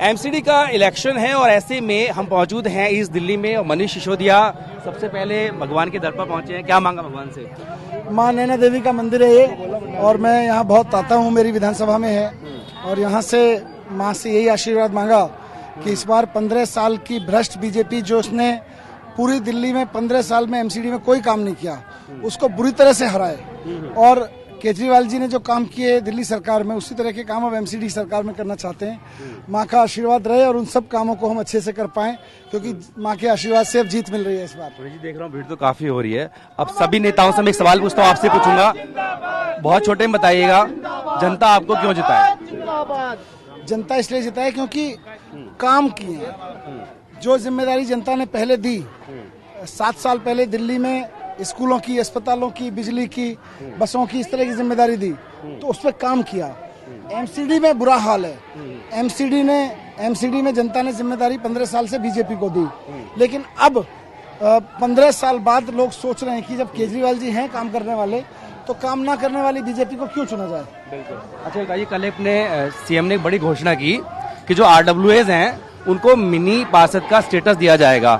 MCD का election है और ऐसे में हम मौजूद हैं इस दिल्ली में और मनीष सिसोदिया सबसे पहले भगवान के दर पर पहुंचे हैं। क्या मांगा भगवान से? माँ नैना देवी का मंदिर है ये और मैं यहाँ बहुत आता हूँ, मेरी विधानसभा में है और यहाँ से माँ से यही आशीर्वाद मांगा कि इस बार 15 साल की भ्रष्ट बीजेपी जो उसने पूरी दिल्ली में 15 साल में एमसीडी में कोई काम नहीं किया उसको बुरी तरह से हराए और केजरीवाल जी ने जो काम किए दिल्ली सरकार में उसी तरह के काम अब एमसीडी सरकार में करना चाहते हैं। माँ का आशीर्वाद रहे और उन सब कामों को हम अच्छे से कर पाएं क्योंकि माँ के आशीर्वाद से अब जीत मिल रही है इस बार। जी देख रहा हूँ भीड़ तो काफी हो रही है। अब सभी नेताओं से मैं एक सवाल पूछता हूँ, आपसे पूछूंगा, बहुत छोटे में बताइएगा, जनता आपको क्यों जिताए? जनता इसलिए जिताए क्योंकि काम किए, जो जिम्मेदारी जनता ने पहले दी 7 साल पहले दिल्ली में स्कूलों की, अस्पतालों की, बिजली की, बसों की, इस तरह की जिम्मेदारी दी तो उस पर काम किया। एमसीडी में बुरा हाल है। एमसीडी में जनता ने जिम्मेदारी 15 साल से बीजेपी को दी, लेकिन अब 15 साल बाद लोग सोच रहे हैं कि जब केजरीवाल जी हैं काम करने वाले तो काम ना करने वाली बीजेपी को क्यों चुना जाए। बिल्कुल। अच्छा बताइए, कल अपने सीएम ने एक बड़ी घोषणा की कि जो आरडब्ल्यूएज हैं उनको मिनी पार्षद का स्टेटस दिया जाएगा।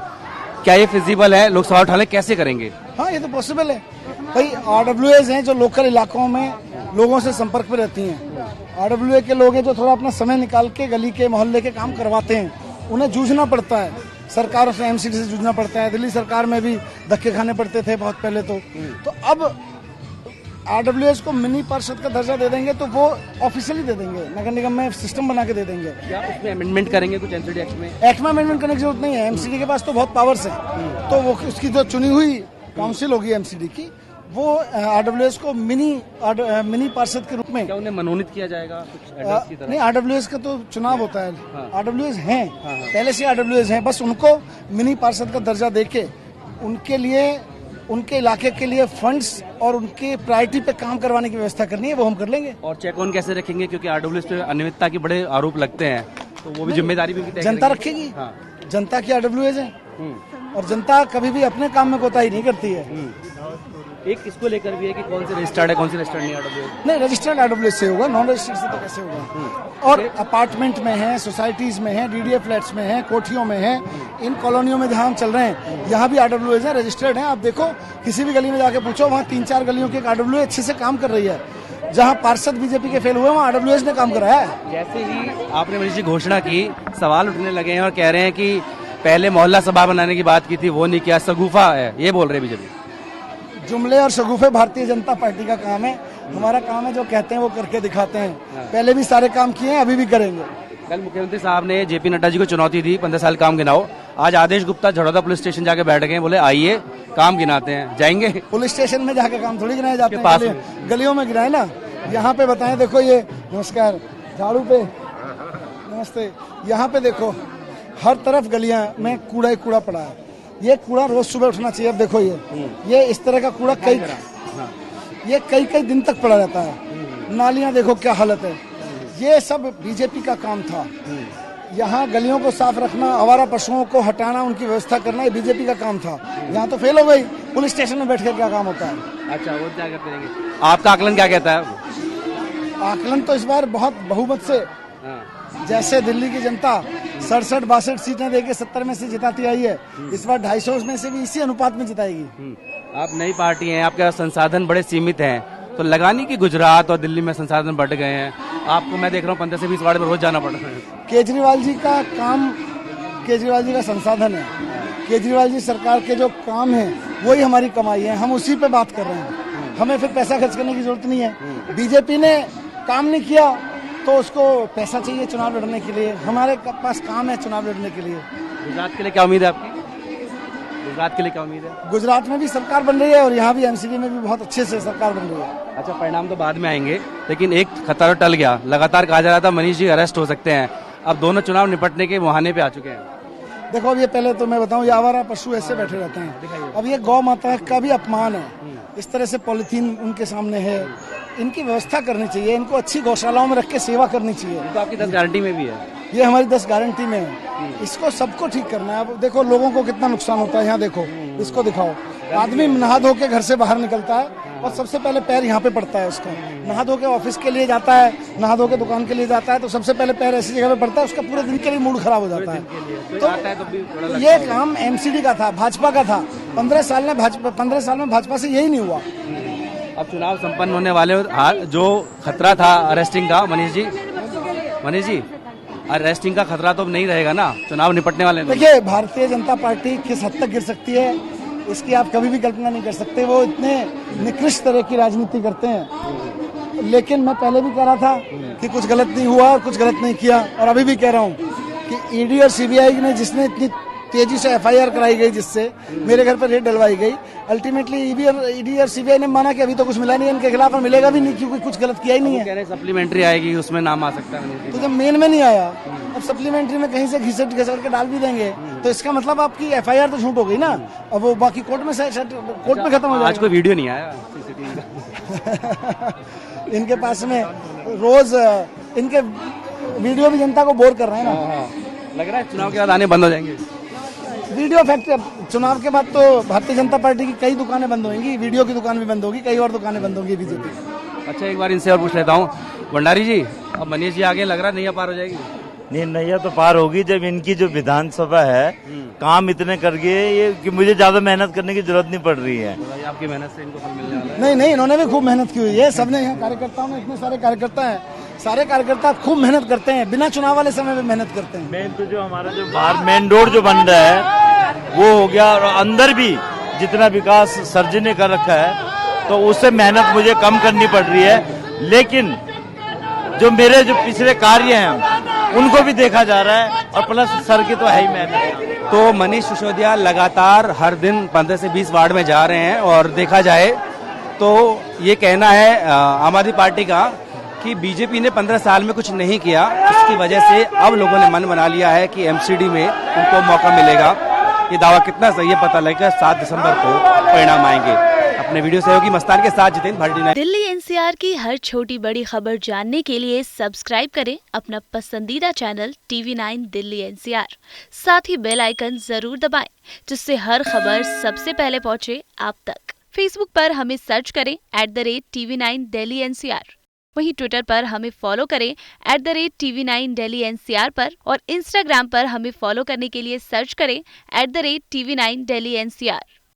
क्या ये फिजिबल है? लोकसभा उठाने कैसे करेंगे? हाँ, ये तो पॉसिबल है भाई। आरडब्ल्यूएज हैं जो लोकल इलाकों में लोगों से संपर्क में रहती हैं। आरडब्ल्यूए के लोग हैं जो थोड़ा अपना समय निकाल के गली के मोहल्ले के काम करवाते हैं। उन्हें जूझना पड़ता है, सरकारों से, एमसीडी से जूझना पड़ता है। दिल्ली सरकार में भी धक्के खाने पड़ते थे बहुत पहले तो अब आरडब्ल्यूएस को मिनी पार्षद का दर्जा दे देंगे तो वो ऑफिशियली दे देंगे, नगर निगम में सिस्टम बना के दे देंगे। क्या उसमें अमेंडमेंट करेंगे कुछ एमसीडी एक्ट में? एक्ट में अमेंडमेंट करने की जरूरत नहीं है। एमसीडी के पास तो बहुत पावर्स है, तो वो उसकी जो चुनी हुई काउंसिल होगी एमसीडी की, वो आरडब्ल्यूएस को मिनी पार्षद के रूप में। क्या उन्हें मनोनीत किया जाएगा कुछ एड्रेस की तरह? नहीं, आरडब्ल्यूएस का तो चुनाव होता है। आरडब्ल्यूएस हैं, पहले से आरडब्ल्यूएस हैं, बस उनको मिनी पार्षद का दर्जा देके उनके लिए, उनके इलाके के लिए फंड्स और उनके प्रायोरिटी पे काम करवाने की व्यवस्था करनी है, वो हम कर लेंगे। और चेक ऑन कैसे रखेंगे, क्योंकि आरडब्ल्यूएस पे अनियमितता के बड़े आरोप लगते हैं, तो वो भी जिम्मेदारी भी जनता रखेगी। जनता की आरडब्ल्यूएस है और जनता कभी भी अपने काम में कोताही नहीं करती है। एक इसको लेकर भी है कि कौन से रजिस्टर्ड है, कौन से रजिस्टर्ड नहीं आरडब्ल्यूएस? नहीं, रजिस्टर्ड आरडब्ल्यूएस से होगा, नॉन रजिस्टर्ड से तो कैसे होगा। और अपार्टमेंट में है, सोसाइटीज में है, डीडीए फ्लैट्स में है, कोठियों में है, इन कॉलोनियों में जहाँ हम चल रहे हैं यहाँ भी आरडब्ल्यूएस है, रजिस्टर्ड है। आप देखो किसी भी गली में जाके पूछो, वहाँ 3-4 गलियों की आरडब्ल्यूएस अच्छे से काम कर रही है। जहाँ पार्षद बीजेपी के फेल हुए वहाँ आरडब्ल्यूएस ने काम कराया है। जैसे ही आपने मनीष जी घोषणा की, सवाल उठने लगे हैं और कह रहे हैं कि पहले मोहल्ला सभा बनाने की बात की थी, वो नहीं किया, सगुफा है, ये बोल रहे बीजेपी। जुमले और शगुफे भारतीय जनता पार्टी का काम है। हमारा काम है जो कहते हैं वो करके दिखाते हैं। पहले भी सारे काम किए हैं, अभी भी करेंगे। कल मुख्यमंत्री साहब ने जेपी नड्डा जी को चुनौती दी, 15 साल काम गिनाओ। आज आदेश गुप्ता झड़ौदा पुलिस स्टेशन जाके बैठ गए, बोले आइए काम गिनाते हैं। जाएंगे? पुलिस स्टेशन में जाके काम थोड़ी गिनाए जाते हैं, गलियों में गिनाए ना। यहाँ पे बताएं, देखो ये, नमस्कार, झाड़ू पे नमस्ते। यहाँ पे देखो हर तरफ गलियां में कूड़ा ही कूड़ा पड़ा है। ये कूड़ा रोज सुबह उठना चाहिए। अब देखो ये इस तरह का कूड़ा कई दिन तक पड़ा रहता है। नालियां देखो क्या हालत है। ये सब बीजेपी का काम था। यहाँ गलियों को साफ रखना, आवारा पशुओं को हटाना, उनकी व्यवस्था करना, ये बीजेपी का काम था। यहाँ तो फेल हो गई। पुलिस स्टेशन में बैठ कर क्या काम होता है? अच्छा, वो क्या करते रहेंगे? आपका आकलन क्या कहता है? आकलन तो इस बार बहुत बहुमत से, जैसे दिल्ली की जनता 67-62 सीटें देके 70 में से जिताती आई है, इस बार 250 में से भी इसी अनुपात में जिताएगी। आप नई पार्टी हैं, आपके संसाधन बड़े सीमित हैं, तो लगानी कि गुजरात और दिल्ली में संसाधन बढ़ गए हैं। आपको मैं देख रहा हूँ 15 से 20 वार्ड में रोज जाना पड़ रहा है। केजरीवाल जी का काम, केजरीवाल जी का संसाधन है। केजरीवाल जी सरकार के जो काम है वही हमारी कमाई है, हम उसी पे बात कर रहे हैं। हमें फिर पैसा खर्च करने की जरूरत नहीं है। बीजेपी ने काम नहीं किया तो उसको पैसा चाहिए चुनाव लड़ने के लिए, हमारे पास काम है चुनाव लड़ने के लिए। गुजरात के लिए क्या उम्मीद है आपकी? गुजरात के लिए क्या उम्मीद है? गुजरात में भी सरकार बन रही है और यहाँ भी एमसीडी में भी बहुत अच्छे से सरकार बन रही है। अच्छा, परिणाम तो बाद में आएंगे, लेकिन एक खतरा टल गया। लगातार कहा जा रहा था मनीष जी अरेस्ट हो सकते हैं, अब दोनों चुनाव निपटने के मुहाने पे आ चुके हैं। देखो, अब ये पहले तो मैं बताऊं, ये आवारा पशु ऐसे बैठे रहते हैं। अब ये गौ माता का भी अपमान है, इस तरह से पॉलिथीन उनके सामने है। इनकी व्यवस्था करनी चाहिए, इनको अच्छी गौशालाओं में रख के सेवा करनी चाहिए। तो आपकी 10 गारंटी में भी है, ये हमारी 10 गारंटी में है। इसको सबको ठीक करना है। अब देखो लोगों को कितना नुकसान होता है, यहाँ देखो, इसको दिखाओ। आदमी नहा धो के घर से बाहर निकलता है और सबसे पहले पैर यहाँ पे पड़ता है उसका। नहा धो के ऑफिस के लिए जाता है, नहा धो के दुकान के लिए जाता है, तो सबसे पहले पैर ऐसी जगह पे पड़ता है, उसका पूरे दिन के लिए मूड खराब हो जाता है। तो ये काम एमसीडी का था, भाजपा का था। 15 साल में भाजपा से यही नहीं हुआ। अब चुनाव संपन्न होने वाले जो खतरा था अरेस्टिंग का, मनीष जी अरेस्टिंग का खतरा तो अब नहीं रहेगा ना, चुनाव निपटने वाले। देखिए, भारतीय जनता पार्टी किस हद तक गिर सकती है इसकी आप कभी भी कल्पना नहीं कर सकते। वो इतने निकृष्ट तरह की राजनीति करते हैं। लेकिन मैं पहले भी कह रहा था कि कुछ गलत नहीं हुआ और कुछ गलत नहीं किया, और अभी भी कह रहा हूँ कि ईडी और सीबीआई ने जिसने इतनी तेजी से एफआईआर कराई गई, जिससे मेरे घर पर रेड डलवाई गई, अल्टीमेटली ईडी और सीबीआई ने माना कि अभी तो कुछ मिला नहीं इनके खिलाफ और मिलेगा भी नहीं, क्योंकि कुछ गलत किया ही नहीं है। कह रहे सप्लीमेंट्री आएगी, उसमें नाम आ सकता है। तो जब मेन में नहीं आया, अब सप्लीमेंट्री में कहीं से घिसट के डाल भी देंगे, तो इसका मतलब आपकी एफआईआर तो झूठ हो गई ना। अब वो बाकी कोर्ट में खत्म हो जाएगा। आज कोई वीडियो नहीं आया सीसीटीवी का। इनके पास में रोज इनके वीडियो भी जनता को बोर कर रहे हैं ना। लग रहा है चुनाव के बाद आने बंद हो जाएंगे वीडियो फैक्ट्री। चुनाव के बाद तो भारतीय जनता पार्टी की कई दुकानें बंद होंगी, वीडियो की दुकान भी बंद होगी, कई और दुकानें बंद होंगी बीजेपी। अच्छा, एक बार इनसे और पूछ लेता हूँ, भंडारी जी, अब मनीष जी आगे लग रहा नैया पार हो जाएगी? नहीं, नैया तो पार होगी जब इनकी जो विधानसभा है काम इतने कर गए ये कि मुझे ज्यादा मेहनत करने की जरूरत नहीं पड़ रही है। तो भाई आपकी मेहनत से इनको फल मिलने वाला है। नहीं, इन्होंने भी खूब मेहनत की हुई है। सबने यहाँ कार्यकर्ताओं में इतने सारे कार्यकर्ता हैं, सारे कार्यकर्ता खूब मेहनत करते हैं, बिना चुनाव वाले समय में मेहनत करते हैं। मेन तो जो हमारा जो बाहर मेन रोड जो बन रहा है वो हो गया, और अंदर भी जितना विकास सर्जी ने कर रखा है तो उससे मेहनत मुझे कम करनी पड़ रही है। लेकिन जो मेरे जो पिछले कार्य हैं उनको भी देखा जा रहा है, और प्लस सर की तो है ही मेहनत। तो मनीष सिसोदिया लगातार हर दिन 15 से 20 वार्ड में जा रहे हैं, और देखा जाए तो ये कहना है आम आदमी पार्टी का कि बीजेपी ने 15 साल में कुछ नहीं किया, उसकी वजह से अब लोगों ने मन बना लिया है कि एमसीडी में उनको मौका मिलेगा। ये दावा कितना सही है पता लगेगा 7 दिसंबर को परिणाम आएंगे। अपने वीडियो सहयोगी मस्तान के साथ जितेंद्र भारती। दिल्ली एनसीआर की हर छोटी बड़ी खबर जानने के लिए सब्सक्राइब करें अपना पसंदीदा चैनल TV9 दिल्ली एनसीआर। साथ ही बेल आइकन जरूर दबाएं, जिससे हर खबर सबसे पहले पहुंचे आप तक। फेसबुक पर हमें सर्च करें @TV9 दिल्ली एनसीआर। वहीं ट्विटर पर हमें फॉलो करें @TV9 दिल्ली एनसीआर पर, और इंस्टाग्राम पर हमें फॉलो करने के लिए सर्च करें @TV9 दिल्ली एनसीआर।